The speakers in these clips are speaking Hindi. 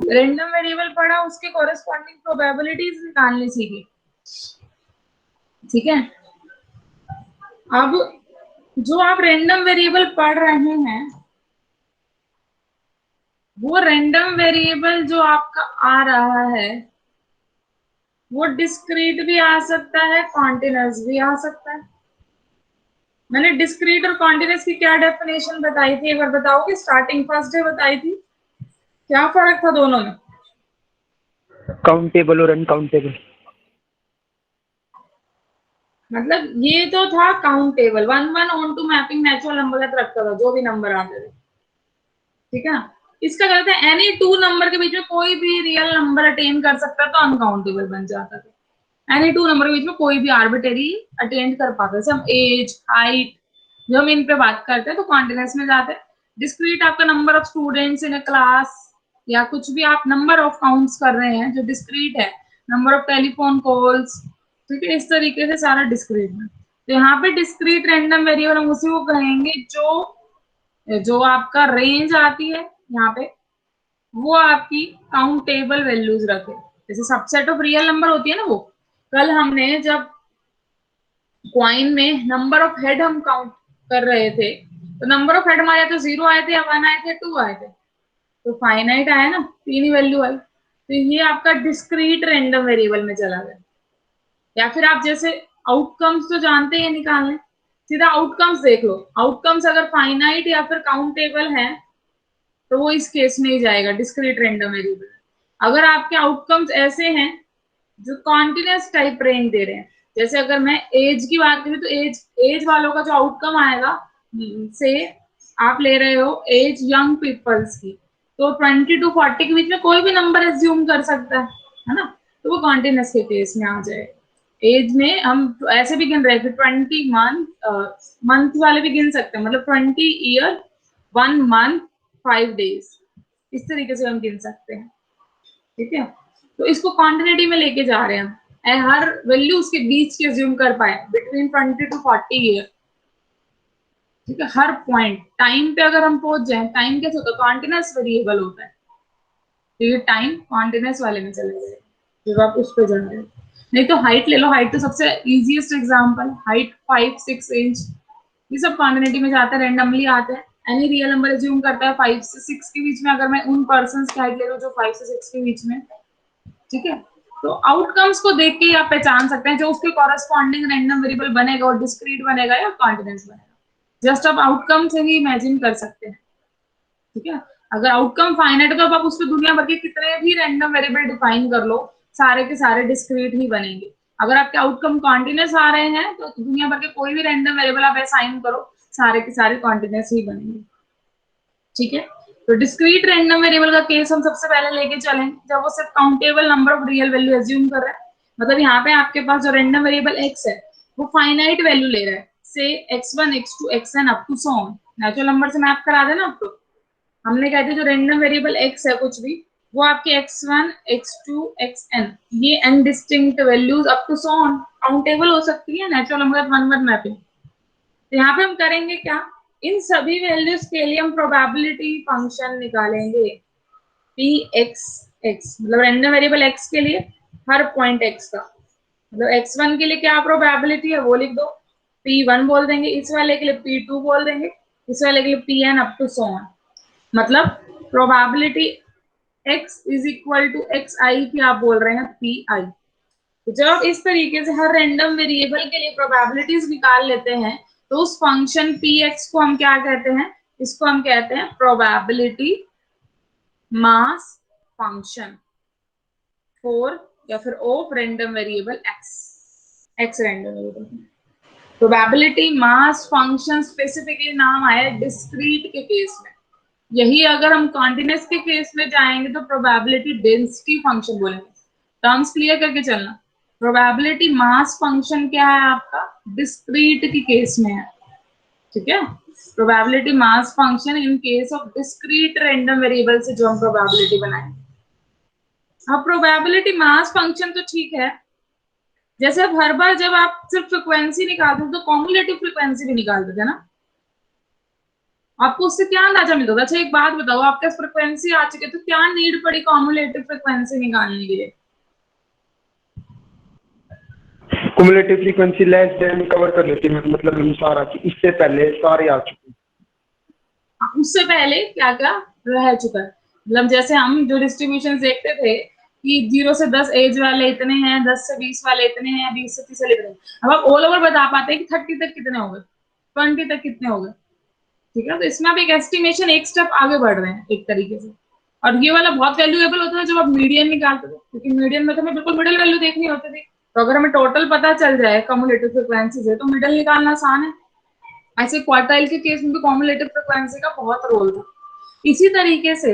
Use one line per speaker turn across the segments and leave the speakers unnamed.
रैंडम वेरिएबल पढ़ा, उसके कॉरेस्पॉन्डिंग प्रोबेबिलिटीज निकालनी सीखी। ठीक है, अब जो आप रैंडम वेरिएबल पढ़ रहे हैं, वो रैंडम वेरिएबल जो आपका आ रहा है वो डिस्क्रीट भी आ सकता है, कॉन्टिन्यूअस भी आ सकता है। मैंने डिस्क्रीट और कॉन्टिन्यूअस की क्या डेफिनेशन बताई थी, एक बार बताओगे? स्टार्टिंग फर्स्ट डे बताई थी, क्या फर्क था दोनों में?
काउंटेबल और अनकाउंटेबल।
मतलब ये तो था countable, 1 1 onto mapping natural number का रखता था, जो भी नंबर आते थे। ठीक है, इसका कहते हैं एनी टू नंबर के बीच में कोई भी रियल नंबर अटेन कर सकता तो अनकाउंटेबल बन जाता था। एनी टू नंबर के बीच में कोई भी आर्बिटरी अटेन कर पाता, जैसे हम एज, हाइट, जो हम इन पे बात करते हैं तो कॉन्टिन्यूअस में जाते हैं। डिस्क्रीट आपका number of students in a class, या कुछ भी आप नंबर ऑफ काउंट्स कर रहे हैं जो डिस्क्रीट है, नंबर ऑफ टेलीफोन कॉल्स। ठीक है, इस तरीके से सारा डिस्क्रीट है। तो यहाँ पे डिस्क्रीट रैंडम वेरिएबल हम उसी को कहेंगे जो आपका रेंज आती है यहाँ पे, वो आपकी काउंटेबल वैल्यूज रखे। जैसे सबसेट ऑफ रियल नंबर होती है ना, वो कल हमने जब क्वाइन में नंबर ऑफ हेड हम काउंट कर रहे थे, तो नंबर ऑफ हेड हमारे तो 0 आए थे या 1 आए थे, 2 आए थे, तो फाइनाइट आया ना, 3 ही वैल्यू आई। तो ये आपका डिस्क्रीट रैंडम वेरिएबल में चला गया। या फिर आप जैसे आउटकम्स तो जानते हैं निकालने, सीधा आउटकम्स देख लो। आउटकम्स अगर फाइनाइट या फिर काउंटेबल है तो वो इस केस में ही जाएगा, डिस्क्रीट रैंडम वेरिएबल। अगर आपके आउटकम्स ऐसे हैं जो कॉन्टिन्यूअस टाइप रेंज दे रहे हैं, जैसे अगर मैं एज की बात करूं तो एज वालों का जो आउटकम आएगा, से आप ले रहे हो एज यंग पीपल्स की, तो 20 to 40 के बीच में कोई भी नंबर एज्यूम कर सकता है ना, तो वो कॉन्टिन्यूअस के केस में आ जाए। एज में हम ऐसे भी गिन रहे थे 20 मंथ वाले भी गिन सकते हैं, मतलब 20 ईयर 1 मंथ 5 डेज, इस तरीके से हम गिन सकते हैं। ठीक है, तो इसको कॉन्टिन्यूटी में लेके जा रहे हैं हम, हर वैल्यू उसके बीच के अज्यूम कर पाए, बिटवीन 20 to 40 ईयर। ठीक है, हर पॉइंट टाइम पे अगर हम पहुंच जाए, टाइम कैसे होता है, कॉन्टिन्यूअस वेरिएबल होता है, तो ये टाइम कॉन्टिन्यूअस वाले में चले गए जब आप उस पर जा रहे हो। नहीं तो हाइट ले लो, हाइट तो सबसे इजीएस्ट एग्जांपल, हाइट 5-6 इंच, ये सब कॉन्टिन्यूटी में जाते हैं, रैंडमली आते हैं। एनी रियल नंबर एज्यूम करता है 5 से 6 के बीच में, अगर मैं उन पर्सन की हाइट ले रहा हूँ जो 5 से 6 के बीच में। ठीक है, तो आउटकम्स को देख के आप पहचान सकते हैं जो उसके कॉरेस्पॉन्डिंग रैंडम वेरिएबल बनेगा, और डिस्क्रीट बनेगा या कॉन्टिन्यूअस बनेगा, जस्ट आप आउटकम से ही इमेजिन कर सकते हैं। ठीक है, अगर आउटकम फाइनाइट है तो आप उस पर दुनिया भर के कितने भी रैंडम वेरिएबल डिफाइन कर लो, सारे के सारे डिस्क्रीट ही बनेंगे। अगर आपके आउटकम कॉन्टिन्यूअस आ रहे हैं तो दुनिया भर के कोई भी रैंडम वेरिएबल आप असाइन करो, सारे के सारे कॉन्टिन्यूअस ही बनेंगे। ठीक है, तो डिस्क्रीट रैंडम वेरिएबल का केस हम सबसे पहले लेके चलें जब वो सिर्फ countable number of real value assume कर रहा है। मतलब यहाँ पे आपके पास जो रैंडम वेरिएबल x है वो फाइनाइट वैल्यू ले रहा है, से x1 x2 xn up to so on, natural number से मैप करा देना आपको। हमने कहते जो रैंडम वेरिएबल x है कुछ भी, वो आपके x1 x2 xn, ये n distinct values up to so on countable हो सकती है, natural number one word mapping. तो यहाँ पे हम करेंगे क्या, इन सभी वैल्यूज के लिए हम प्रोबेबिलिटी फंक्शन निकालेंगे, p x x, मतलब रैंडम वेरिएबल x के लिए हर पॉइंट x का, मतलब x1 के लिए क्या प्रोबेबिलिटी है वो लिख दो, p1 बोल देंगे, इस वाले के लिए p2 बोल देंगे, इस वाले के लिए pn up to so on. मतलब probability x is equal to xi की आप बोल रहे हैं pi। तो जब आप इस तरीके से हर रैंडम वेरिएबल के लिए प्रोबेबिलिटीज निकाल लेते हैं, तो उस फंक्शन px को हम क्या कहते हैं, इसको हम कहते हैं प्रोबेबिलिटी मास फंक्शन फॉर या फिर of random variable x random variable. Probability mass function specifically नाम आया डिस्क्रीट के केस में। यही अगर हम कॉन्टिन्यूअस के केस में जाएंगे तो प्रोबेबिलिटी डेंसिटी फंक्शन बोलेंगे। टर्म्स क्लियर करके चलना, प्रोबेबिलिटी मास फंक्शन क्या है आपका, डिस्क्रीट के केस में है। ठीक है, probability mass function in case of discrete random variable से जो हम प्रोबेबिलिटी बनाए। अब प्रोबेबिलिटी मास फंक्शन तो ठीक है, जैसे अब हर बार जब आप सिर्फ फ्रीक्वेंसी निकालते हो तो कॉम्युलेटिव फ्रीक्वेंसी भी निकालते थे ना, आपको उससे क्या अंदाजा मिलता था? अच्छा एक बात बताओ, आपके फ्रिक्वेंसी आ चुके तो क्या नीड पड़ी कॉम्युलेटिव फ्रिक्वेंसी निकालने के लिए?
Cumulative frequency less than cover कर लेती है, मतलब हम सारा कि इससे पहले सारे आ चुके हैं।
उससे पहले क्या क्या रह चुका है, मतलब जैसे हम जो डिस्ट्रीब्यूशन देखते थे कि 0 से 10 एज वाले इतने हैं, 10 से 20 वाले इतने हैं, 20 से 30 वाले इतने हैं। अब आप ऑल ओवर बता पाते हैं कि 30 तक कितने हो गए, 20 तक कितने हो गए। ठीक है, तो इसमें आप एक एस्टिमेशन एक स्टेप आगे बढ़ रहे हैं एक तरीके से। और ये वाला बहुत वैल्यूएबल होता है जब आप मीडियन निकालते थे, क्योंकि मीडियन में तो हमें बिल्कुल मिडिल वैल्यू देखनी होती थी। तो अगर हमें टोटल पता चल जाए कम्युलेटिव फ्रिक्वेंसी से तो मिडिल निकालना आसान है। ऐसे क्वार्टाइल के केस में भी कॉम्युलेटिव फ्रिक्वेंसी का बहुत रोल था। इसी तरीके से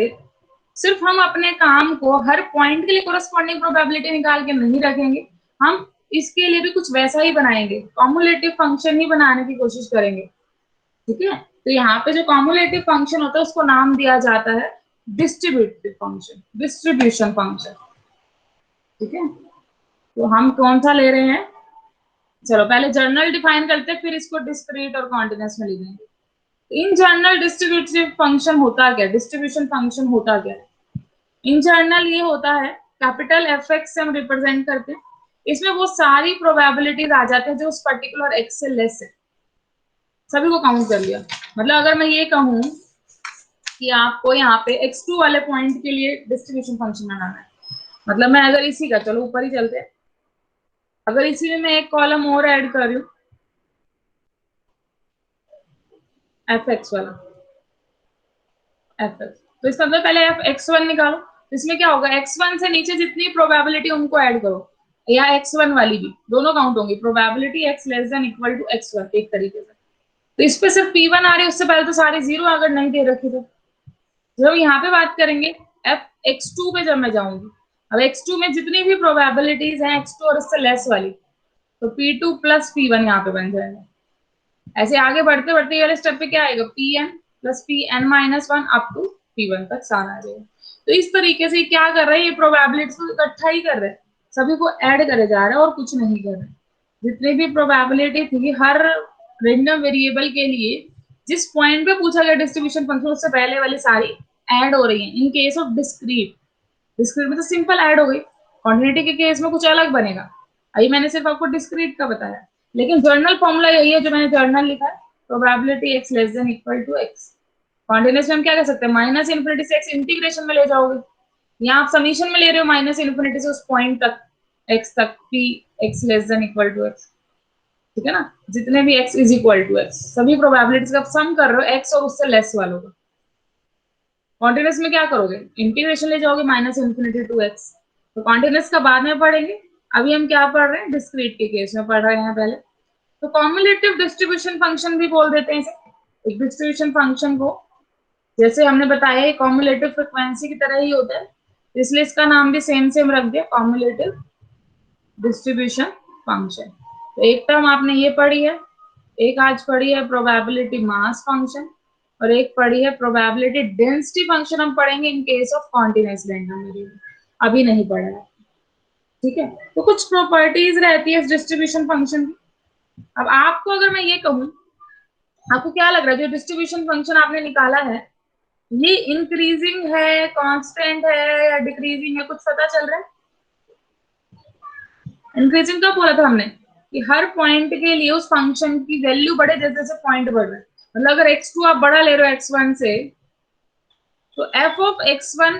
सिर्फ हम अपने काम को हर पॉइंट के लिए कोरस्पॉन्डिंग प्रोबेबिलिटी निकाल के नहीं रखेंगे, हम इसके लिए भी कुछ वैसा ही बनाएंगे, कॉम्युलेटिव फंक्शन ही बनाने की कोशिश करेंगे। ठीक है, तो यहाँ पे जो कॉम्युलेटिव फंक्शन होता है उसको नाम दिया जाता है डिस्ट्रीब्यूटिव फंक्शन, डिस्ट्रीब्यूशन फंक्शन। ठीक है, तो हम कौन सा ले रहे हैं? चलो पहले जर्नल डिफाइन करते हैं, फिर इसको डिस्क्रीट और कॉन्टिन्यूस में लिखेंगे। इन जनरल डिस्ट्रीब्यूटिव फंक्शन होता क्या, डिस्ट्रीब्यूशन फंक्शन होता क्या? इन जनरल ये होता है कैपिटल एफ एक्स से हम रिप्रेजेंट करते हैं, इसमें वो सारी प्रोबेबिलिटीज आ जाते हैं जो उस पर्टिकुलर एक्स से लेस है। सभी को काउंट कर लिया। मतलब अगर मैं ये कहूं कि आपको यहाँ पे x2 वाले पॉइंट के लिए डिस्ट्रीब्यूशन फंक्शन बनाना है, मतलब मैं अगर इसी का, चलो ऊपर ही चलते हैं, अगर इसी में मैं एक कॉलम और ऐड कर रही हूँ एफ एक्स वाला, एफ एक्स, तो इसका मतलब पहले एफ एक्स वन निकालो। तो इसमें क्या होगा, x1 से नीचे जितनी प्रोबेबिलिटी उनको ऐड करो, या x1 वाली भी दोनों काउंट होंगी, probability x less than equal to x1 एक तरीके से। तो इस पे सिर्फ p1 आ रही है, उससे पहले तो सारी जीरो अगर नहीं दे रखी तो। जब यहाँ पे बात करेंगे एफ x2 पे, जब मैं जाऊंगी, अब x2 में जितनी भी प्रोबेबिलिटीज हैं x2 और उससे लेस वाली, तो p2 प्लस p1 यहाँ पे बन जाएगा। ऐसे आगे बढ़ते बढ़ते ये वाले स्टेप पे क्या आएगा, pn plus pn minus one up to p1 तक सारा आ जाएगा। तो इस तरीके से क्या कर रहे हैं, ये प्रोबेबिलिटीज को इकट्ठा ही कर रहे हैं, सभी को ऐड करे जा रहे हैं और कुछ नहीं कर रहे। जितनी भी प्रोबेबिलिटी थी हर रेंडम वेरिएबल के लिए, जिस पॉइंट पे पूछा गया डिस्ट्रीब्यूशन फंक्शन, उससे पहले वाली सारी ऐड हो रही है। In case of discrete, discrete में तो सिंपल ऐड हो गई, क्वांटिटी के केस में कुछ अलग बनेगा। अभी मैंने सिर्फ आपको डिस्क्रीट का बताया, लेकिन जर्नल फॉर्मूला यही है जो मैंने जर्नल लिखा है, probability x less than equal to x। Continuous में हम क्या कर सकते हैं, माइनस इन्फिनिटी से x इंटीग्रेशन में ले जाओगे, या आप समीशन में ले रहे हो माइनस इन्फिनिटी से उस पॉइंट तक x तक p x less than equal to x। ठीक है ना, जितने भी x is equal to x, सभी प्रोबेबिलिटीज का सम कर रहे हो x और उससे लेस वालों का। कॉन्टिन्यूस में क्या करोगे, इंटीग्रेशन ले जाओगे माइनस इन्फिनिटी टू x। तो कॉन्टिन्यूस का बाद में पढ़ेंगे, अभी हम क्या पढ़ रहे हैं, डिस्क्रीट के केस में पढ़ रहे हैं पहले। तो कॉम्युलेटिव डिस्ट्रीब्यूशन फंक्शन भी बोल देते हैं इसे। एक डिस्ट्रीब्यूशन फंक्शन को, जैसे हमने बताया कॉम्युलेटिव फ्रिक्वेंसी की तरह ही होता है, इसलिए इसका नाम भी सेम सेम रख दिया, कॉम्युलेटिव डिस्ट्रीब्यूशन फंक्शन। तो एक टर्म आपने ये पढ़ी है, एक आज पढ़ी है प्रोबेबिलिटी मास फंक्शन, और एक पढ़ी है प्रोबेबिलिटी डेंसिटी फंक्शन। हम पढ़ेंगे इन case of continuous random variable, अभी नहीं पढ़ा है। ठीक है, तो कुछ प्रॉपर्टीज रहती है इस डिस्ट्रीब्यूशन फंक्शन की। अब आपको अगर मैं ये कहूं, आपको क्या लग रहा है जो डिस्ट्रीब्यूशन फंक्शन आपने निकाला है, ये इंक्रीजिंग है, कांस्टेंट है, या डिक्रीजिंग है, कुछ पता चल रहा है? इंक्रीजिंग कब बोला था हमने, कि हर पॉइंट के लिए उस फंक्शन की वैल्यू बढ़े जैसे जैसे पॉइंट बढ़ रहा है। मतलब अगर x2 आप बड़ा ले रहे हो x1 से, तो f ऑफ x1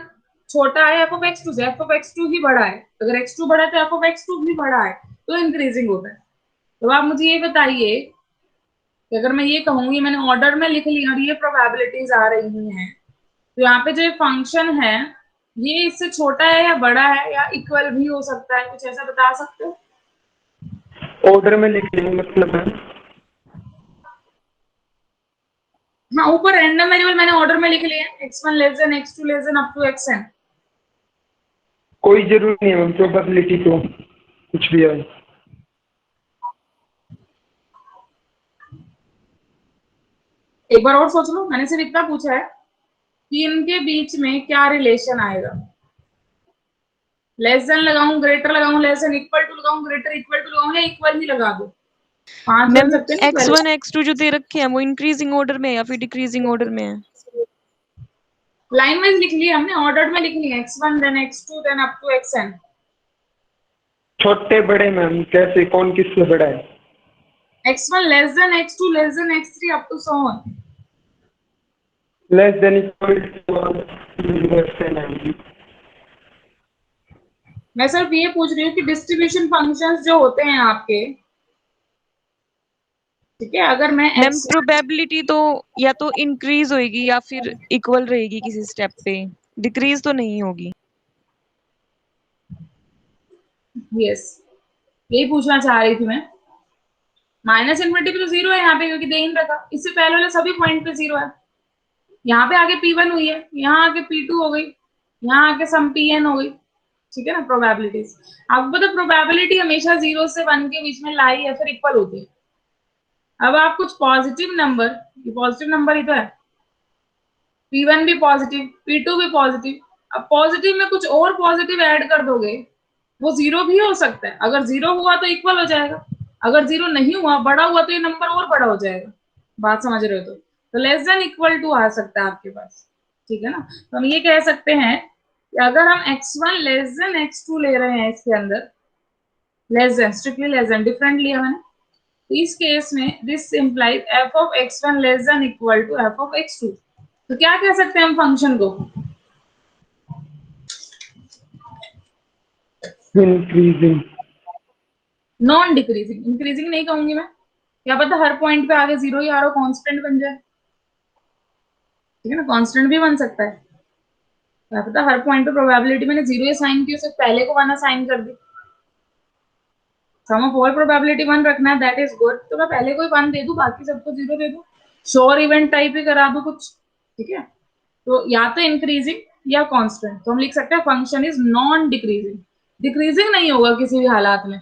छोटा है f ऑफ x2 से, f ऑफ x2 ही बड़ा है। अगर x2 बड़ा है तो f ऑफ x2 भी बड़ा है, तो इंक्रीजिंग होता है। तो आप मुझे ये बताइए कि अगर मैं ये कहूंगी, मैंने ऑर्डर में लिख लिया और ये प्रोबेबिलिटीज आ रही हैं, तो यहाँ पे जो फंक्शन है ये इससे छोटा है या बड़ा है, या इक्वल भी हो सकता है, कुछ ऐसा बता सकते हो?
ऑर्डर में लिख लेंगे मतलब है।
हाँ, ऊपर रैंडम वेरिएबल मैंने ऑर्डर में लिख लिया, x1 less than x2 less than up to xn।
कोई जरूरी नहीं है प्रोबेबिलिटी तो कुछ भी है।
एक बार और सोच लो, मैंने सिर्फ इतना पूछा है कि इनके बीच में क्या रिलेशन आएगा। लेस देन लगाऊं, ग्रेटर लगाऊं, लेस देन इक्वल टू लगाऊं, ग्रेटर इक्वल टू लगाऊं, या इक्वल ही लगा दो। 5 बन
मैम
सकते हैं ना
x1 x2 जो दे रखे हैं वो इंक्रीजिंग ऑर्डर में है या फिर डिक्रीजिंग ऑर्डर में है?
लाइन वाइज लिख लिया हमने, ऑर्डर में लिख लिया, x1 than x2 than up to xn।
छोटे बड़े मैम, कैसे कौन किससे बड़ा है?
x1 less than x2 less than x3 up to so on.
Less than equal to.
मैं सिर्फ ये पूछ रही हूँ कि डिस्ट्रीब्यूशन फंक्शंस जो होते हैं आपके, ठीक है, अगर मैं
मैम
x
प्रोबेबिलिटी तो या तो इंक्रीज होगी या फिर इक्वल रहेगी किसी स्टेप पे, डिक्रीज तो नहीं होगी।
यस, यही पूछना चाह रही थी मैं। माइनस इन्फिनिटी पे तो जीरो है यहाँ पे, क्योंकि दे ही नहीं रखा, इससे पहले वाले सभी पॉइंट पे जीरो है। यहाँ पे आगे P1 हुई है, यहाँ आके P2 हो गई, यहाँ आके सम Pn हो गई, ठीक है ना। प्रोबेबिलिटीज आपको पता, प्रोबेबिलिटी हमेशा 0 से 1 के बीच में लाई या फिर इक्वल होती है। अब आप कुछ पॉजिटिव नंबर, ये पॉजिटिव नंबर ही तो है, P1 भी पॉजिटिव, P2 भी पॉजिटिव, अब पॉजिटिव में कुछ और पॉजिटिव ऐड कर दोगे, वो जीरो भी हो सकता है। अगर जीरो हुआ तो इक्वल हो जाएगा, अगर जीरो नहीं हुआ, बड़ा हुआ, तो ये नंबर और बड़ा हो जाएगा। बात समझ रहे हो? तो लेस देन इक्वल टू आ सकता है आपके पास, ठीक है ना। तो हम ये कह सकते हैं कि अगर हम x1 लेस देन x2 ले रहे हैं, इसके अंदर less than, strictly less than, different लिया मैंने, तो इस केस में this implies f of x1 less than equal to f of x2। तो क्या कह सकते हैं हम फंक्शन को?
इंक्रीजिंग।
Non decreasing. इंक्रीजिंग नहीं कहूंगी मैं, क्या पता हर पॉइंट पे आगे जीरो ही आ रहा हो, कांस्टेंट बन जाए, ठीक है ना, कांस्टेंट भी बन सकता है। क्या पता हर पॉइंट पे प्रोबेबिलिटी मैंने जीरो असाइन की, उसे पहले को 1 असाइन कर दी। सम ऑफ ऑल प्रोबेबिलिटी 1 रखना है, दैट इज गुड, तो मैं पहले को ही 1 दे दूं, बाकी सबको जीरो दे दूं, श्योर इवेंट टाइप ही करा दूं कुछ, ठीक है। तो या तो इंक्रीजिंग या कांस्टेंट, तो हम लिख सकते हैं function is non decreasing. Decreasing नहीं होगा किसी भी हालात में,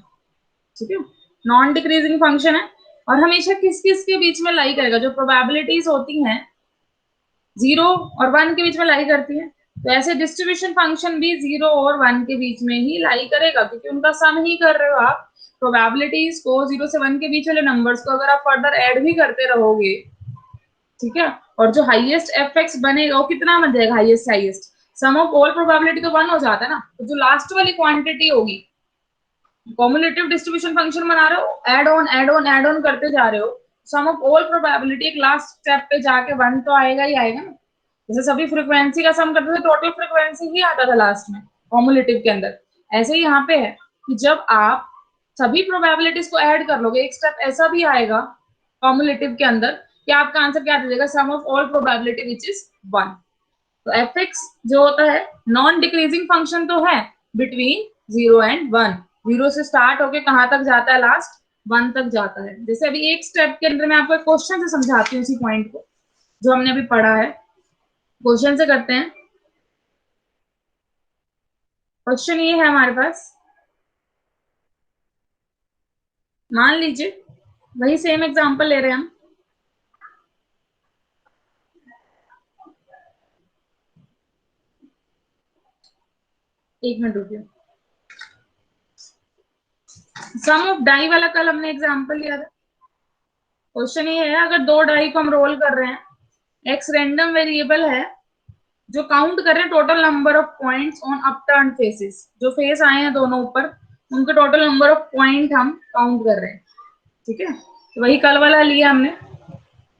ठीक है, नॉन डिक्रीजिंग फंक्शन है। और हमेशा किस किस के बीच में लाई करेगा? जो प्रोबेबिलिटीज होती हैं 0 और 1 के बीच में लाई करती है, तो ऐसे डिस्ट्रीब्यूशन फंक्शन भी 0 और 1 के बीच में ही लाई करेगा, क्योंकि उनका सम ही कर रहे हो आप। प्रोबेबिलिटीज को 0 से 1 के बीच वाले नंबर्स को अगर आप फर्दर ऐड भी करते रहोगे, ठीक है, और जो हाईएस्ट एफ एक्स बनेगा वो कितना बन जाएगा? Highest highest sum of all probability तो 1 हो जाता है ना, तो जो लास्ट वाली क्वांटिटी होगी, कॉम्युलेटिव डिस्ट्रीब्यूशन फंक्शन बना रहे हो, add on add on add on करते जा रहे हो, सम ऑफ ऑल प्रोबेबिलिटी एक लास्ट स्टेप पे जाके 1 तो आएगा ही आएगा ना। जैसे सभी फ्रीक्वेंसी का सम करते थे, टोटल फ्रीक्वेंसी ही आता था लास्ट में कॉम्युलेटिव के अंदर, ऐसे ही यहाँ पे है कि जब आप सभी प्रोबेबिलिटीज को ऐड कर लोगे, एक स्टेप ऐसा भी आएगा कॉम्युलेटिव के अंदर कि आपका आंसर क्या दे देगा? Sum of all probability which is 1। तो एफ एक्स जो होता है नॉन डिक्रीजिंग फंक्शन तो है बिटवीन 0 एंड 1, 0 से स्टार्ट होके कहां तक जाता है? लास्ट 1 तक जाता है। जैसे अभी एक स्टेप के अंदर मैं आपको एक क्वेश्चन से समझाती हूँ उसी पॉइंट को जो हमने अभी पढ़ा है। क्वेश्चन से करते हैं। क्वेश्चन ये है हमारे पास, मान लीजिए वही सेम एग्जांपल ले रहे हैं हम, एक मिनट रुकिए। सम ऑफ डाई वाला कल हमने एग्जांपल लिया था। क्वेश्चन ये है, अगर दो डाई को हम रोल कर रहे हैं, एक्स रैंडम वेरिएबल है जो काउंट कर रहे हैं total number of points on upturn faces, जो फेस आए हैं दोनों ऊपर, उनके टोटल नंबर ऑफ पॉइंट हम काउंट कर रहे हैं, ठीक है। तो वही कल वाला लिया हमने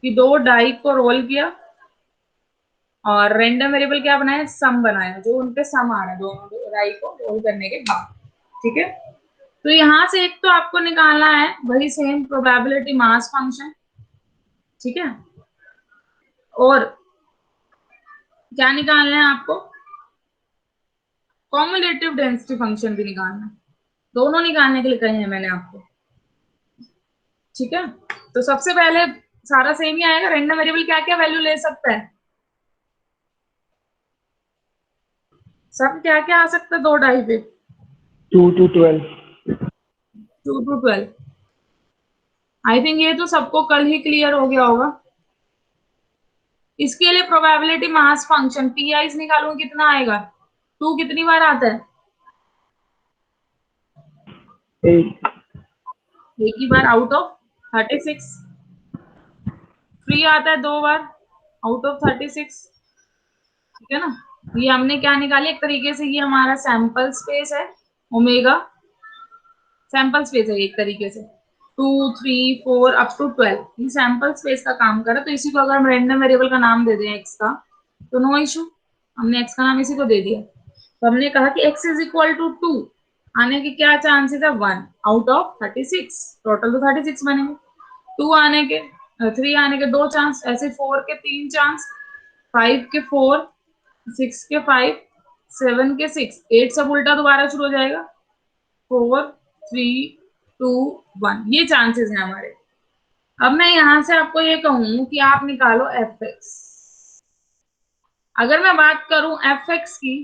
कि दो डाई को रोल किया और रैंडम वेरिएबल क्या बनाया? सम बनाया, जो उनपे सम आ रहा है दोनों डाई को रोल करने के बाद, ठीक है। तो यहां से एक तो आपको निकालना है वही सेम प्रोबेबिलिटी मास फंक्शन, ठीक है, और क्या निकालना है आपको? कॉम्युलेटिव डेंसिटी फंक्शन भी निकालना है। दोनों निकालने के लिए कहे हैं मैंने आपको, ठीक है। तो सबसे पहले सारा सेम ही आएगा, रैंडम वेरिएबल क्या क्या वैल्यू ले सकता है? सब क्या क्या आ सकता है दो डाई पे?
2 to 12।
2 to 12। आई थिंक ये तो सबको कल ही क्लियर हो गया होगा। इसके लिए probability mass function P I निकालूंगी, कितना आएगा? 2 कितनी बार आता है?
8।
एक ही बार आउट ऑफ 36। 3 आता है 2 बार आउट ऑफ 36, ठीक है ना। ये हमने क्या निकाली, एक तरीके से ये हमारा सैंपल स्पेस है, ओमेगा सैंपल स्पेस है एक तरीके से। 2 3 4 अप टू 12 ये सैंपल स्पेस का काम कर रहा है। तो इसी को अगर हम रैंडम वेरिएबल का नाम दे दें एक्स का, तो नो इशू, हमने एक्स का नाम इसी को दे दिया। तो हमने कहा कि एक्स इज इक्वल टू 2 आने के क्या चांसेस है, 1 आउट ऑफ 36, टोटल तो 36 बनेंगे। 2 आने के, 3 आने के 2 चांस, ऐसे 4 के 3 चांस, 5 के 4, 6 के 5, 7 के 6, 8 सब उल्टा दोबारा शुरू हो जाएगा, 4 3 2 1, ये चांसेस हैं हमारे। अब मैं यहां से आपको ये कहूं कि आप निकालो एफ एक्स। अगर मैं बात करूं एफ एक्स की,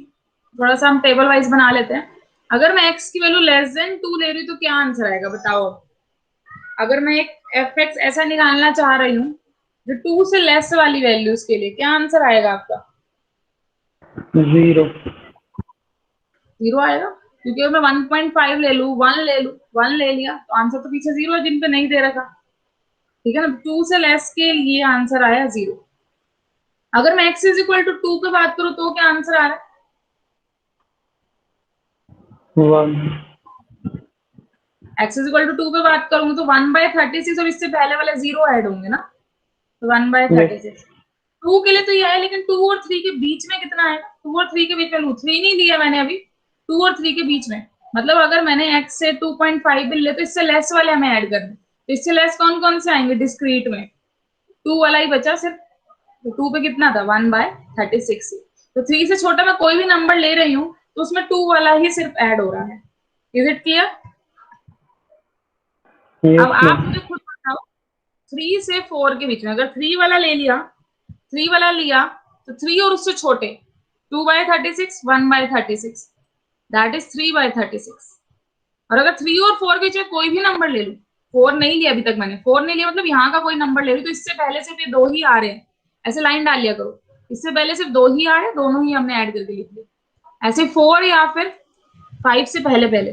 थोड़ा सा हम टेबल वाइज बना लेते हैं। अगर मैं एक्स की वैल्यू लेस देन 2 ले रही हूं तो क्या आंसर आएगा बताओ। अगर मैं एक एफ एक्स ऐसा निकालना चाह रही हूँ जो 2 से लेस वाली वैल्यूज के लिए, क्या आंसर आएगा आपका?
0।
0 आएगा, क्योंकि अगर मैं 1.5 ले लू, 1 ले लू, 1 ले लिया तो आंसर तो पीछे 0 है जिन पे नहीं दे रखा, ठीक है ना। 2 से लेस के लिए आंसर आया 0। अगर मैं x इज इक्वल टू 2 पे बात करूं तो क्या आंसर आ रहा है?
1।
x इज इक्वल टू 2 पे बात करूंगी तो 1/36 और इससे पहले वाले 0 ऐड होंगे ना, तो 1/36। 2 के लिए तो ये है, लेकिन 2 और 3 के बीच में कितना है? 2 और 3 के बीच में लू, 3 नहीं दिया मैंने अभी, 2 और 3 के बीच में। मतलब अगर मैंने x से 2.5 भी ले तो इससे लेस वाले हमें ऐड कर दें, तो इससे लेस कौन कौन से आएंगे डिस्क्रीट में? 2 वाला ही बचा सिर्फ। तो 2 पे कितना था? 1/36। तो 3 से छोटा मैं कोई भी नंबर ले रही हूँ तो उसमें 2 वाला ही सिर्फ ऐड हो रहा है। Is it clear? अब
यस
आप
मैम।
मुझे खुद बताओ, 3 से 4 के बीच में अगर 3 वाला ले लिया, 3 वाला लिया, तो 3 और उससे छोटे 2/36, 1/36, दैट इज 3/36। और अगर 3 और 4 के बीच में कोई भी नंबर ले लू, 4 नहीं लिया अभी तक मैंने, 4 नहीं लिया मतलब यहाँ का कोई नंबर ले लू, तो इससे पहले सिर्फ ये 2 ही आ रहे हैं, ऐसे लाइन डाल लिया करो, इससे पहले सिर्फ 2 ही आ रहे हैं, दोनों ही हमने ऐड करके लिख लिया। ऐसे 4 या फिर 5 से पहले पहले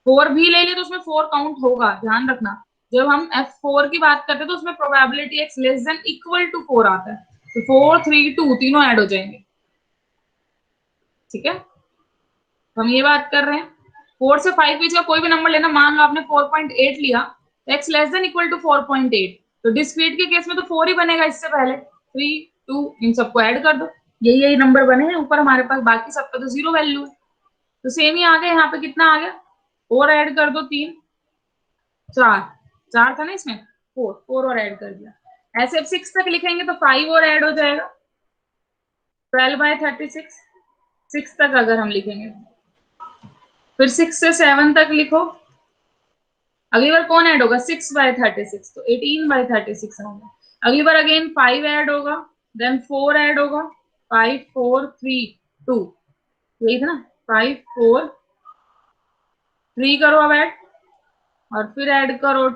4 भी ले लिया तो उसमें 4 काउंट होगा, ध्यान रखना। जब हम F4 की बात करते हैं तो उसमें probability x less than equal to 4 आता है, तो 4 3 2 तीनों ऐड हो जाएंगे, ठीक है। तो हम ये बात कर रहे हैं 4 से 5 बीच का कोई भी नंबर लेना, मान लो आपने 4.8 लिया, तो x less than equal to 4.8, तो डिस्क्रीट के केस में तो 4 ही बनेगा, इससे पहले 3 2 इन सबको ऐड कर दो, यही यही नंबर बने हैं ऊपर हमारे पास, बाकी सबका तो 0 वैल्यू है। तो सेम ही आ गया, यहाँ पे कितना आ गया? 4 ऐड कर दो, 3 4, 4 था ना इसमें, 4 और ऐड कर दिया। ऐसे अब 6 तक लिखेंगे तो 5 और ऐड हो जाएगा, 12/36। 6 तक अगर हम लिखेंगे, फिर 6 से 7 तक लिखो, अगली बार कौन ऐड होगा? 6/36, तो 18/36 होगा। अगली बार अगेन 5 ऐड होगा, देन 4 ऐड होगा, 5 4 3 2, यही था ना, 5 4 3 करो अब ऐड, और फिर ऐड करो।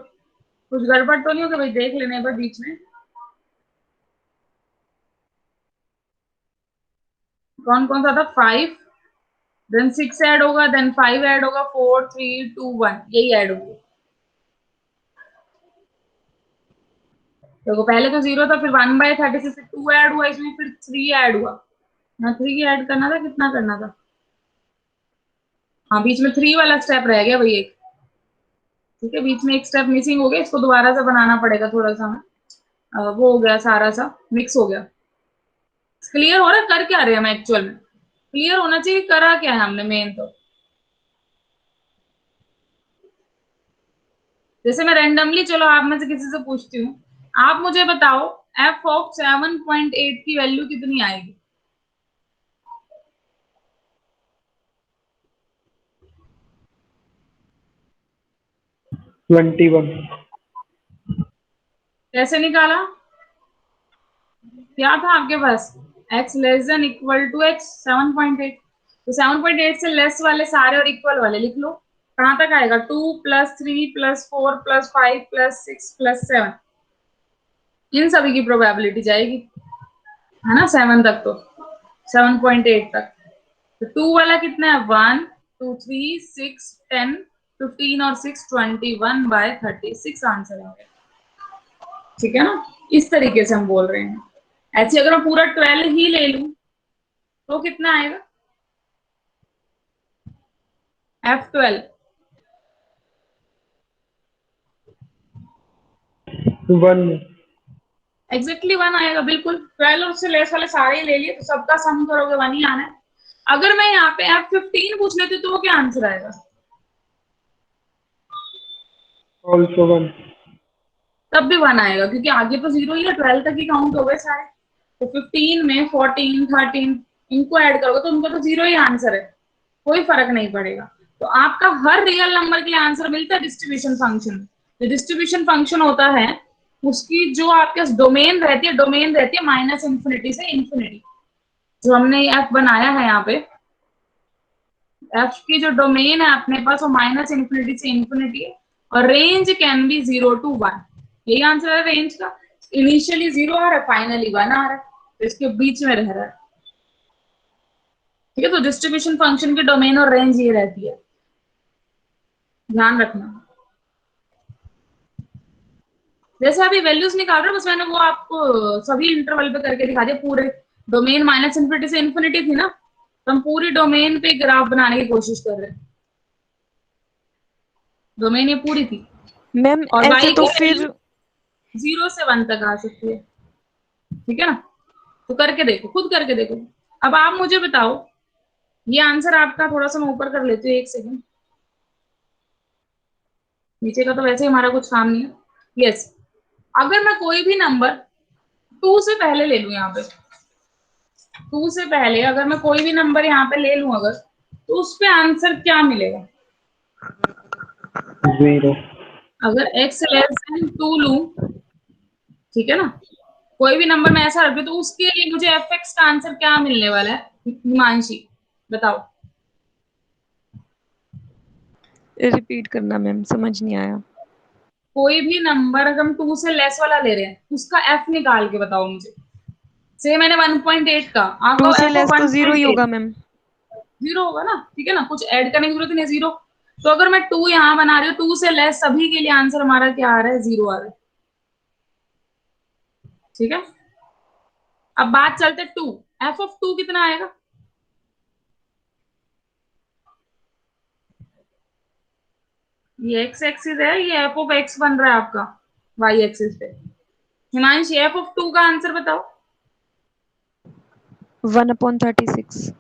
कुछ गड़बड़ तो नहीं होगा भाई, देख लेने पर बीच में कौन कौन सा था। 5 देन 6 ऐड होगा, देन 5 ऐड होगा, 4 3 2 1, यही ऐड होगी। देखो पहले तो 0 था, फिर 1/36 से 2 ऐड हुआ, इसमें फिर 3 ऐड हुआ ना, 3 ऐड करना था, कितना करना था? हाँ, बीच में 3 वाला स्टेप रह गया भाई एक, ठीक है, बीच में एक स्टेप मिसिंग हो गया, इसको दोबारा से बनाना पड़ेगा थोड़ा सा हमें। वो हो गया, सारा सा मिक्स हो गया। क्लियर हो रहा है कर क्या रहे हैं हम एक्चुअल में? क्लियर होना चाहिए करा क्या है हमने मेन तो। जैसे मैं रैंडमली, चलो आप में से किसी से पूछती हूँ, आप मुझे बताओ एफ ऑफ 7.8 की वैल्यू कितनी आएगी?
Twenty one.
कैसे निकाला? क्या था आपके पास? x less than equal to x 7.8, तो 7.8 से लेस वाले सारे और इक्वल वाले लिख लो। कहां तक आएगा? 2 + 3 + 4 + 5 + 6 + 7, इन सभी की प्रोबेबिलिटी जाएगी, है ना, 7 तक तो, 7.8 तक। तो 2 वाला कितना है? 1 2 3 6 10 15 और 6 21/36 आंसर आ गया। ठीक है ना, इस तरीके से हम बोल रहे हैं। ऐसे अगर मैं पूरा 12 ही ले लूं तो कितना आएगा? F12
1।
एग्जैक्टली 1 आएगा, बिल्कुल। 12 और उससे लेस वाले सारे ही ले लिए तो सबका सम करोगे 1 ही आना है। अगर मैं यहाँ पे F15 पूछ लेती तो वो क्या आंसर आएगा?
ऑल्सो 1।
तब भी 1 आएगा, क्योंकि आगे तो 0 ही है, 12 तक ही काउंट हो गए सारे। तो 15 में 14 13 इनको ऐड करोगे तो उनको तो 0 ही आंसर है, कोई फर्क नहीं पड़ेगा। तो आपका हर रियल नंबर के लिए आंसर मिलता है डिस्ट्रीब्यूशन फंक्शन। जो डिस्ट्रीब्यूशन फंक्शन होता है उसकी जो आपके डोमेन रहती है, डोमेन रहती है -∞ से इन्फिनिटी। जो हमने एफ बनाया है यहाँ पे, एफ की जो डोमेन है अपने पास वो -∞ से इन्फिनिटी है, और रेंज कैन बी 0 to 1। यही आंसर है रेंज का। इनिशियली 0 आ रहा है, फाइनली 1 आ रहा है, तो इसके बीच में रह रहा है। ठीक है, तो डिस्ट्रीब्यूशन फंक्शन की डोमेन और रेंज ये रहती है, ध्यान रखना। जैसे अभी वैल्यूज निकाल रहे हो, बस मैंने वो आपको सभी इंटरवल पे करके दिखा दिया। पूरे डोमेन -∞ से इन्फिनिटी थी ना, तो हम पूरी डोमेन पे ग्राफ बनाने की कोशिश कर रहे हैं। डोमेन ये पूरी थी,
मैम
और
ऐसे
y
तो
की
फिर
वैल्यू 0 से 1 तक आ सकती है। ठीक है ना, तो करके देखो, खुद करके देखो। अब आप मुझे बताओ, ये आंसर आपका, थोड़ा सा मैं ऊपर कर लेती हूँ 1 सेकंड, नीचे का तो वैसे ही हमारा कुछ काम नहीं है। यस, अगर मैं कोई भी नंबर 2 से पहले ले लूं, यहाँ पे 2 से पहले अगर मैं कोई भी नंबर यहाँ पे ले लूं अगर, तो उस पे आंसर क्या मिलेगा?
0।
अगर x <2 लूं, ठीक है ना, कोई भी नंबर मैं ऐसा रखती हूँ, तो उसके लिए मुझे fx का आंसर क्या मिलने वाला है? हिमांशी बताओ।
रिपीट करना मैम, समझ नहीं आया।
कोई भी नंबर अगर हम 2 से लेस वाला ले रहे हैं, उसका f निकाल के बताओ मुझे। से मैंने 1.8 का, आप
2
कहो
से
f ऑफ
लेस तो 0 ही
1.8,
होगा मैम।
0 होगा ना, ठीक है ना, कुछ ऐड करने की जरूरत नहीं है, 0। तो अगर मैं 2 यहाँ बना रही हूँ, 2 से लेस सभी के लिए आंसर हमारा क्या आ रहा है? 0 आ रहा है। ठीक है, अब बात चलते 2, f ऑफ 2 कितना आएगा? ये x एक्सिस है, ये f ऑफ x बन रहा है आपका y एक्सिस पे। हिमांशी f ऑफ 2 का आंसर बताओ।
1/36।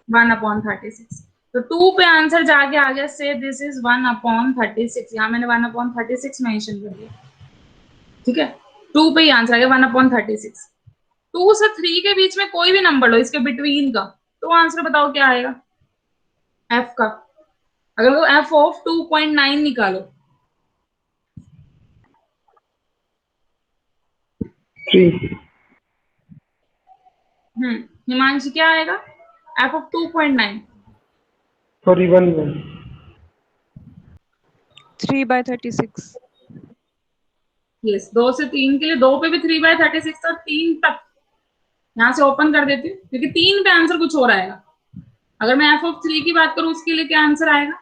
1/36। तो 2 पे आंसर जाके आ गया, से दिस इज 1/36। यहाँ मैंने 1/36 मेंशन कर दिया। ठीक है, 2 पे ही आंसर आ गया 1/36। 2 से 3 के बीच में कोई भी नंबर लो, इसके बिटवीन का, तो आंसर बताओ क्या आएगा f का? अगर वो f ऑफ 2.9 निकालो,
3।
हिमांशी क्या आएगा? f of 2.9
sorry 1 1।
3/36।
यस, 2 से 3 के लिए, 2 पे भी 3/36 और 3 तक यहाँ से ओपन कर देती हूँ, क्योंकि 3 पे आंसर कुछ और आएगा। अगर मैं f ऑफ 3 की बात करूं, उसके लिए क्या आंसर आएगा?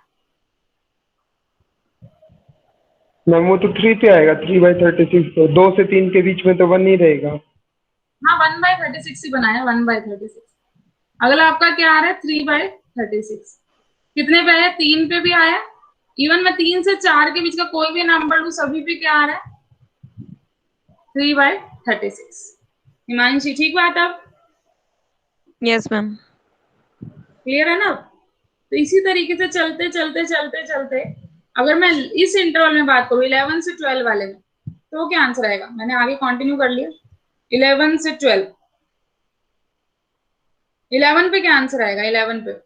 मैम वो तो 3 पे आएगा, 3/36। तो 2 से 3 के बीच में तो 1 ही रहेगा।
हाँ, 1/36 ही बनाया, 1/36। अगला आपका क्या आ रहा है? 3/36। कितने पे आया? 3 पे भी आया। इवन मैं 3 से 4 के बीच का कोई भी नंबर लू, सभी पे क्या आ रहा है? 3/36। हिमांशी ठीक बात? अब
यस मैम।
क्लियर है ना? तो इसी तरीके से चलते चलते चलते चलते, अगर मैं इस इंटरवल में बात करूं 11 से 12 वाले में, तो क्या आंसर आएगा? मैंने आगे कंटिन्यू कर लिया। 11 से 12, 11 पे क्या आंसर आएगा? 11 पे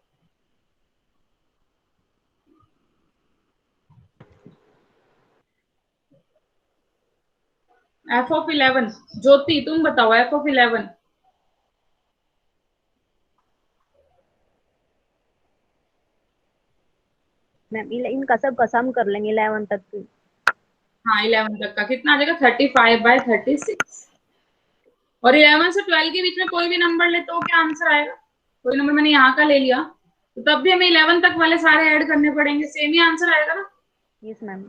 f ऑफ 11। ज्योति तुम बताओ, f ऑफ 11।
मैम इनका सब का सम कर लेंगे 11 तक की।
हाँ, 11 तक का कितना आ जाएगा? 35/36। और 11 से 12 के बीच में कोई भी नंबर ले तो क्या आंसर आएगा? कोई नंबर मैंने यहाँ का ले लिया, तो तब भी हमें 11 तक वाले सारे ऐड करने पड़ेंगे, सेम ही आंसर आएगा ना।
Yes ma'am.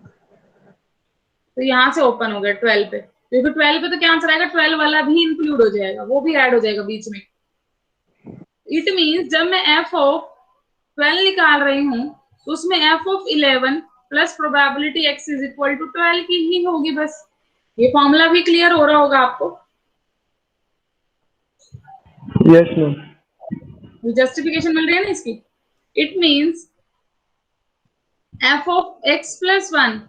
तो यहाँ से ओपन हो गया 12 पे, क्योंकि 12 पे तो क्या आंसर आएगा, 12 वाला भी इंक्लूड हो जाएगा, वो भी ऐड हो जाएगा बीच में। इट मीन्स जब मैं एफ ऑफ 12 निकाल रही हूँ तो उसमें F of 11 plus probability X is equal to 12 की ही होगी बस। ये फॉर्मूला भी क्लियर हो रहा होगा आपको।
Yes ma'am.
जस्टिफिकेशन मिल रही है ना इसकी। It means F of X plus 1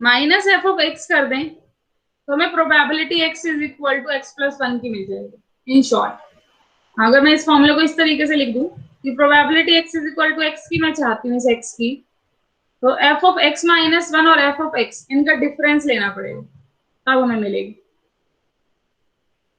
minus F of X कर दें तो हमें probability X is equal to X plus 1 की मिल जाएगी। इन शॉर्ट अगर मैं इस फॉर्मूले को इस तरीके से लिख दूं कि probability X is equal to X की मैं चाहती हूँ इस एक्स की, तो एफ ऑफ एक्स माइनस 1 और एफ ऑफ एक्स इनका डिफरेंस लेना पड़ेगा तब हमें मिलेगी।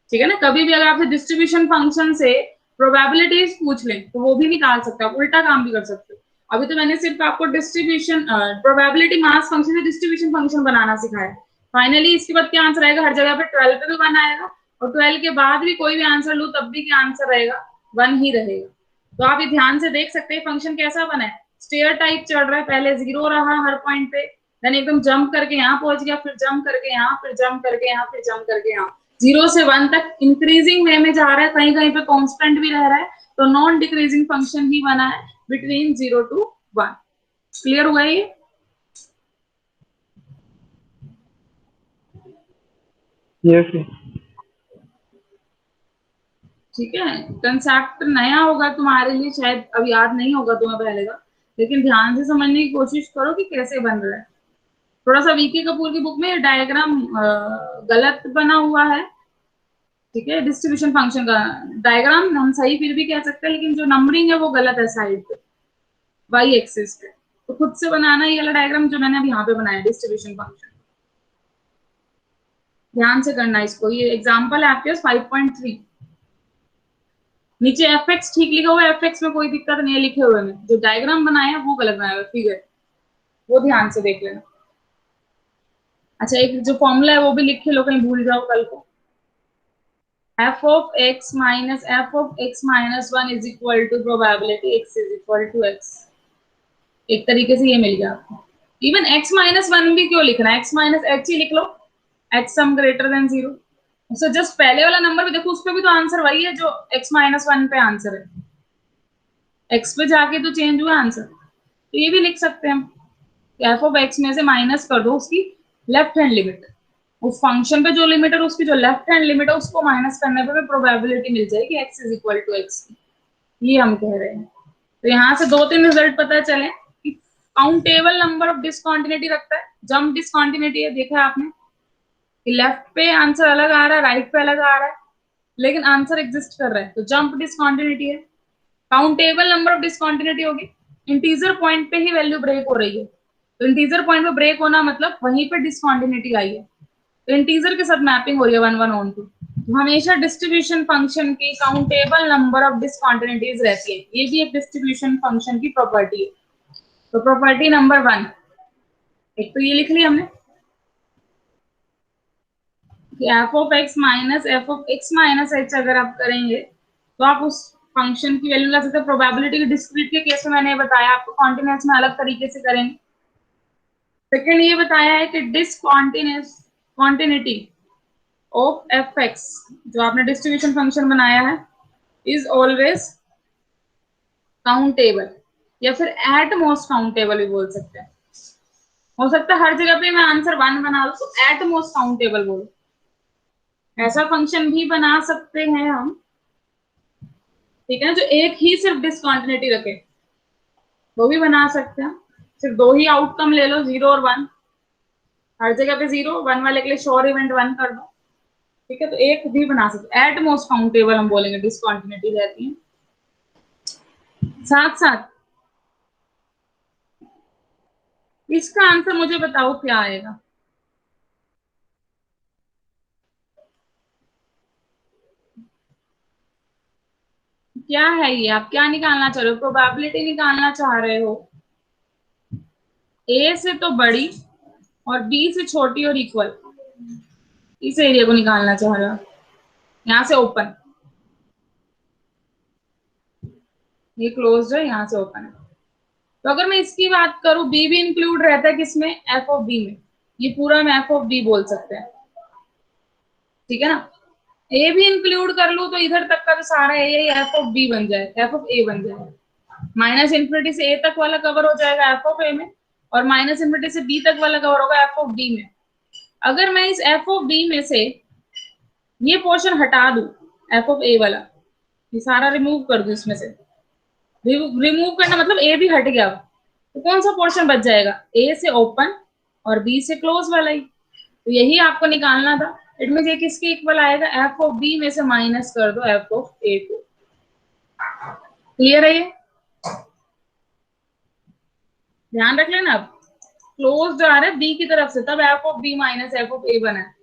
ठीक है ना। कभी भी अगर आपसे डिस्ट्रीब्यूशन फंक्शन से प्रोबेबिलिटीज पूछ लें तो वो भी निकाल सकते हो, आप उल्टा काम भी कर सकते हो। अभी तो मैंने सिर्फ आपको डिस्ट्रीब्यूशन प्रोबेबिलिटी मास फंक्शन से डिस्ट्रीब्यूशन फंक्शन बनाना सिखाया। फाइनली इसके बाद क्या आंसर आएगा, हर जगह पे 12 पे भी 1 आएगा और 12 के बाद भी कोई भी आंसर लू तब भी क्या आंसर रहेगा, 1 ही रहेगा। तो आप ये ध्यान से देख सकते हैं फंक्शन कैसा बना है, स्टेयर टाइप चढ़ रहा है, पहले 0 रहा हर पॉइंट पे, देन एकदम जंप करके यहाँ पहुंच गया, फिर जंप करके यहाँ, फिर जंप करके यहाँ, फिर जंप करके यहाँ, 0 से 1 तक इंक्रीजिंग वे में जा रहा है, कहीं कहीं पे कांस्टेंट भी रह रहा है, तो नॉन डिक्रीजिंग फंक्शन ही बना है बिटवीन 0 to 1। क्लियर हुआ ये?
Yes ma'am.
ठीक है। कंसेप्ट नया होगा तुम्हारे लिए, शायद अब याद नहीं होगा तुम्हें पहले का, लेकिन ध्यान से समझने की कोशिश करो कि कैसे बन रहा है। थोड़ा सा वीके कपूर की बुक में डायग्राम गलत बना हुआ है। ठीक है, डिस्ट्रीब्यूशन फंक्शन का डायग्राम हम सही फिर भी कह सकते हैं, लेकिन जो नंबरिंग है वो गलत है साइड पे वाई एक्सिस पे। तो खुद से बनाना ये वाला डायग्राम जो मैंने अब यहाँ पे बनाया डिस्ट्रीब्यूशन फंक्शन, ध्यान से करना इसको। ये एग्जांपल है आपके पास 5.3, नीचे एफ एक्स ठीक लिखा हुआ है, एफ एक्स में कोई दिक्कत नहीं है लिखे हुए में, जो डायग्राम बनाया वो गलत बनाया हुआ फिगर, वो ध्यान से देख लेना। अच्छा, एक जो फॉर्मूला है वो भी लिख लो, कहीं भूल जाओ कल को। F of X minus F of X minus 1 is equal to probability X is equal to X. एक तरीके से ये मिल गया आपको। इवन एक्स माइनस 1 भी क्यों लिखना है, एक्स माइनस एच ही लिख लो, H some greater than 0। So just पहले वाला नंबर भी देखो, उस पर भी तो आंसर वही है जो x माइनस 1 पे आंसर है, x पे जाके तो चेंज हुआ आंसर। तो ये भी लिख सकते हैं हम, एफ ऑफ एक्स में से माइनस कर दो उसकी लेफ्ट हैंड लिमिट, उस फंक्शन पे जो लिमिट है उसकी जो लेफ्ट हैंड लिमिट है उसको माइनस करने पे प्रोबेबिलिटी मिल जाएगी X is equal to X, ये हम कह रहे हैं। तो यहाँ से 2-3 रिजल्ट पता चले कि काउंटेबल नंबर ऑफ डिसकंटिन्यूटी रखता है, जंप डिसकंटिन्यूटी है, देखा है आपने कि लेफ्ट पे आंसर अलग आ रहा है, राइट पे अलग आ रहा है, लेकिन आंसर एग्जिस्ट कर रहा है, तो जंप डिसकंटिन्यूटी है। काउंटेबल नंबर ऑफ डिसकंटिन्यूटी होगी, इंटीजर पॉइंट पे ही वैल्यू ब्रेक हो रही है, तो इंटीजर पॉइंट पे ब्रेक होना मतलब वहीं पे डिसकंटिन्यूटी आई है, तो इंटीजर के साथ मैपिंग हो रही है 1 on 2। तो हमेशा डिस्ट्रीब्यूशन फंक्शन की काउंटेबल नंबर ऑफ डिसकंटिन्यूटीज रहती है, ये भी एक डिस्ट्रीब्यूशन फंक्शन की प्रॉपर्टी है। तो प्रॉपर्टी नंबर 1, एक तो ये लिख लिया हमने कि F of X minus F of X minus H अगर आप करेंगे तो आप उस फंक्शन की वैल्यू ला सकते हैं। प्रोबेबिलिटी की डिस्क्रीट के केस में मैंने बताया आपको, कॉन्टिन्यूअस में अलग तरीके से करेंगे। सेकेंड ये बताया है कि डिसकॉन्टिन्यूटी ऑफ एफ एक्स, जो आपने डिस्ट्रीब्यूशन फंक्शन बनाया है, इज ऑलवेज काउंटेबल, या फिर एट मोस्ट काउंटेबल भी बोल सकते हैं। हो सकता है हर जगह पे मैं आंसर 1 बना लूं तो एट मोस्ट काउंटेबल बोलो, ऐसा फंक्शन भी बना सकते हैं हम। ठीक है ना, जो एक ही सिर्फ डिसकंटिन्यूटी रखे वो भी बना सकते हैं। सिर्फ 2 ही आउटकम ले लो, 0 और 1, हर जगह पे 0, 1 वाले के लिए श्योर इवेंट 1 कर दो। ठीक है, तो एक भी बना सकते, एट मोस्ट काउंटेबल हम बोलेंगे डिसकंटिन्यूटी रहती है। साथ साथ इसका आंसर मुझे बताओ क्या आएगा। क्या है ये, आप क्या निकालना चाह रहे हो, प्रोबेबिलिटी निकालना चाह रहे हो ए से तो बड़ी और बी से छोटी और इक्वल, इस एरिया को निकालना चाह रहे हो। यहाँ से ओपन, ये क्लोज्ड है, यहाँ से ओपन है। तो अगर मैं इसकी बात करूं, बी भी इंक्लूड रहता है किसमें, एफ ऑफ बी में, ये पूरा हम एफ ऑफ बी बोल सकते हैं, ठीक है ना। ए भी इंक्लूड कर लूं तो इधर तक का तो सारा ए एफ ऑफ बी बन जाए, एफ ऑफ ए बन जाए, माइनस इन्फिनिटी से ए तक वाला कवर हो जाएगा एफ ऑफ ए में, और माइनस इन्फिनिटी से बी तक वाला कवर होगा एफ ऑफ बी में। अगर मैं इस एफ ऑफ बी में से ये पोर्शन हटा दूं, एफ ऑफ ए वाला, ये सारा रिमूव कर दूं इसमें से, रिमूव करना मतलब ए भी हट गया, तो कौन सा पोर्शन बच जाएगा, ए से ओपन और बी से क्लोज वाला ही, तो यही आपको निकालना था। इट मीन ये किसके इक्वल आएगा, एफ ऑफ बी में से माइनस कर दो एफ ऑफ ए को। क्लियर है ये, ध्यान रख लेना। अब क्लोज जो आ रहा है बी की तरफ से, तब F of B minus F of A बना है।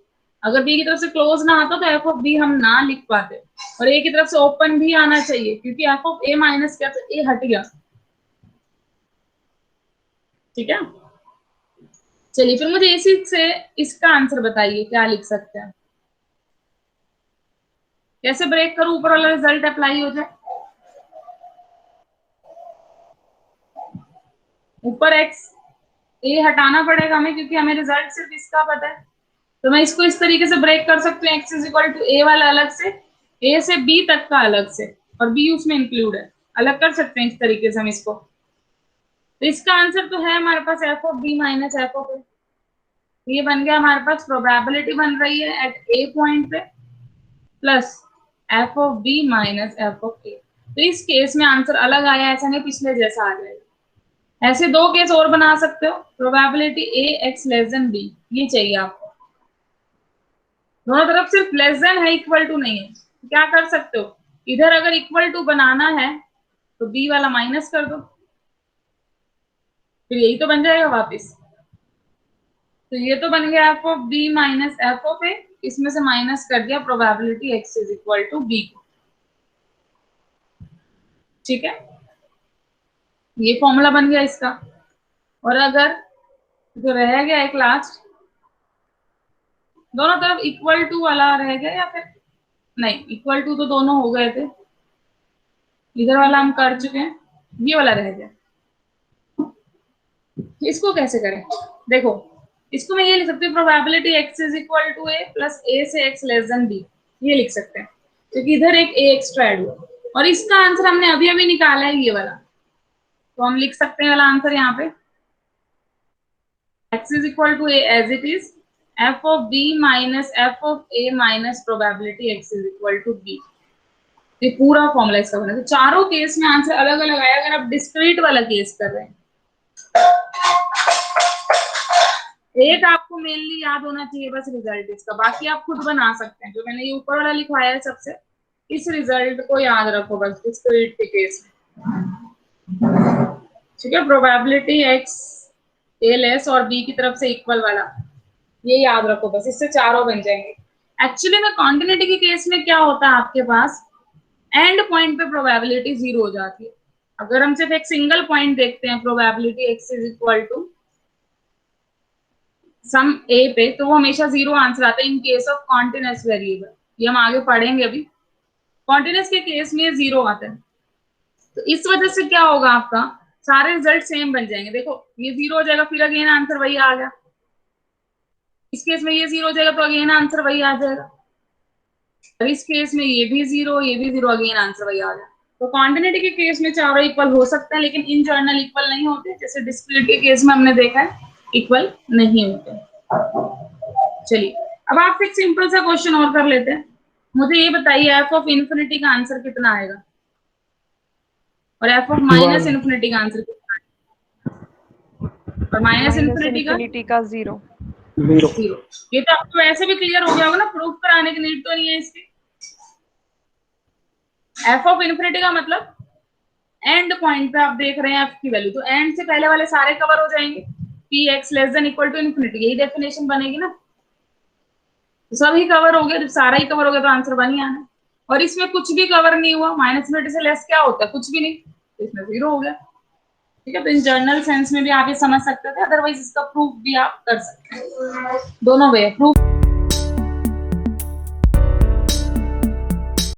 अगर बी की तरफ से क्लोज ना आता तो एफ ऑफ बी हम ना लिख पाते, और ए की तरफ से ओपन भी आना चाहिए, क्योंकि एफ ऑफ ए माइनस क्या था, ए हट गया, ठीक है। चलिए फिर मुझे इसी से इसका आंसर बताइए, क्या लिख सकते हैं, कैसे ब्रेक करूं, ऊपर वाला रिजल्ट अप्लाई हो जाए। ऊपर एक्स ए हटाना पड़ेगा हमें, क्योंकि हमें रिजल्ट सिर्फ इसका पता है, तो मैं इसको इस तरीके से ब्रेक कर सकती हूँ, एक्स इज इक्वल टू ए वाला अलग से, ए से बी तक का अलग से, और बी उसमें इंक्लूड है, अलग कर सकते हैं इस तरीके से हम इसको। तो इसका आंसर तो है हमारे पास F of B minus F of A, ये बन गया हमारे पास, प्रोबेबिलिटी बन रही है एट ए पॉइंट पे plus F of B minus F of A. तो इस केस में आंसर अलग आया, ऐसा नहीं पिछले जैसा आ जाएगा। ऐसे दो केस और बना सकते हो, probability A X less than B, ये चाहिए आपको, दोनों तरफ सिर्फ लेस देन है, इक्वल टू नहीं है। क्या कर सकते हो, इधर अगर इक्वल टू बनाना है तो बी वाला माइनस कर दो, फिर यही तो बन जाएगा वापस। तो ये तो बन गया F of B minus F of A, इसमें से माइनस कर दिया probability X is equal to B को, ठीक है। ये फॉर्मूला बन गया इसका। और अगर जो रह गया एक लास्ट, दोनों तरफ इक्वल टू वाला रह गया, या फिर नहीं, इक्वल टू तो दोनों हो गए थे, इधर वाला हम कर चुके हैं, ये वाला रह गया। इसको कैसे करें, देखो इसको मैं ये लिख सकती हूँ, probability X is equal to A plus A से एक्स लेस देन बी, ये लिख सकते हैं, क्योंकि इधर एक ए एक्स्ट्रा ऐड हुआ, और इसका आंसर हमने अभी अभी निकाला है ये वाला, तो हम लिख सकते हैं वाला आंसर यहाँ पे, X is equal to A as it is, F of B minus F of A minus probability X is equal to B. ये पूरा फॉर्मूला इसका बना। तो चारों केस में आंसर अलग अलग आया। अगर आप डिस्क्रीट वाला केस कर रहे हैं, एक आपको मेनली याद होना चाहिए बस रिजल्ट इसका, बाकी आप खुद बना सकते हैं। जो मैंने ये ऊपर वाला लिखवाया है सबसे, इस रिजल्ट को याद रखो बस डिस्क्रीट के केस में, ठीक है। प्रोबेबिलिटी एक्स ए लेस और बी की तरफ से इक्वल वाला, ये याद रखो बस, इससे चारों बन जाएंगे। एक्चुअली में कॉन्टिन्यूटी के केस में क्या होता है, आपके पास एंड पॉइंट पे प्रोबेबिलिटी 0 हो जाती है। अगर हम सिर्फ एक सिंगल पॉइंट देखते हैं, probability X is equal to some A पे, तो वो हमेशा 0 आंसर आता है in case of continuous variable. ये हम आगे पढ़ेंगे अभी। कॉन्टिन्यूअस के केस में 0 आता है, तो इस वजह से क्या होगा, आपका सारे रिजल्ट सेम बन जाएंगे। देखो ये 0 हो जाएगा, फिर अगेन आंसर वही आ गया। इस केस में ये 0 हो जाएगा तो अगेन आंसर वही आ जाएगा, और इस केस में ये भी 0, ये भी 0, अगेन आंसर वही आ जाएगा। तो कॉन्टिन्यूटी के केस में चारों इक्वल हो सकते हैं, लेकिन इन जनरल इक्वल नहीं होते, जैसे डिस्क्रीट के केस में हमने देखा है इक्वल नहीं होते। चलिए अब आपसे एक सिंपल सा क्वेश्चन और कर लेते हैं। मुझे ये बताइए एफ ऑफ इन्फिनिटी का आंसर कितना आएगा, और एफ ऑफ माइनस इन्फिनिटी का आंसर कितना आएगा, और माइनस इन्फिनिटी का 0। ये तो आपको वैसे भी क्लियर हो गया होगा ना, प्रूफ कराने की नीड तो नहीं है इसकी। एफ ऑफ इन्फिनिटी का मतलब एंड पॉइंट पे आप देख रहे हैं एफ की वैल्यू, तो एंड से पहले वाले सारे कवर हो जाएंगे, P X less than equal to infinity, यही डेफिनेशन बनेगी ना। तो सब ही कवर हो गया, जब सारा ही कवर हो गया तो आंसर बन ही आना। और इसमें कुछ भी कवर नहीं हुआ, माइनस इन्फिनिटी से लेस क्या होता है, कुछ भी नहीं, तो इसमें 0 हो गया, ठीक है। तो इन जर्नल सेंस में भी आप ये समझ सकते थे, अदरवाइज इसका प्रूफ भी आप कर सकते हैं। दोनों वे प्रूफ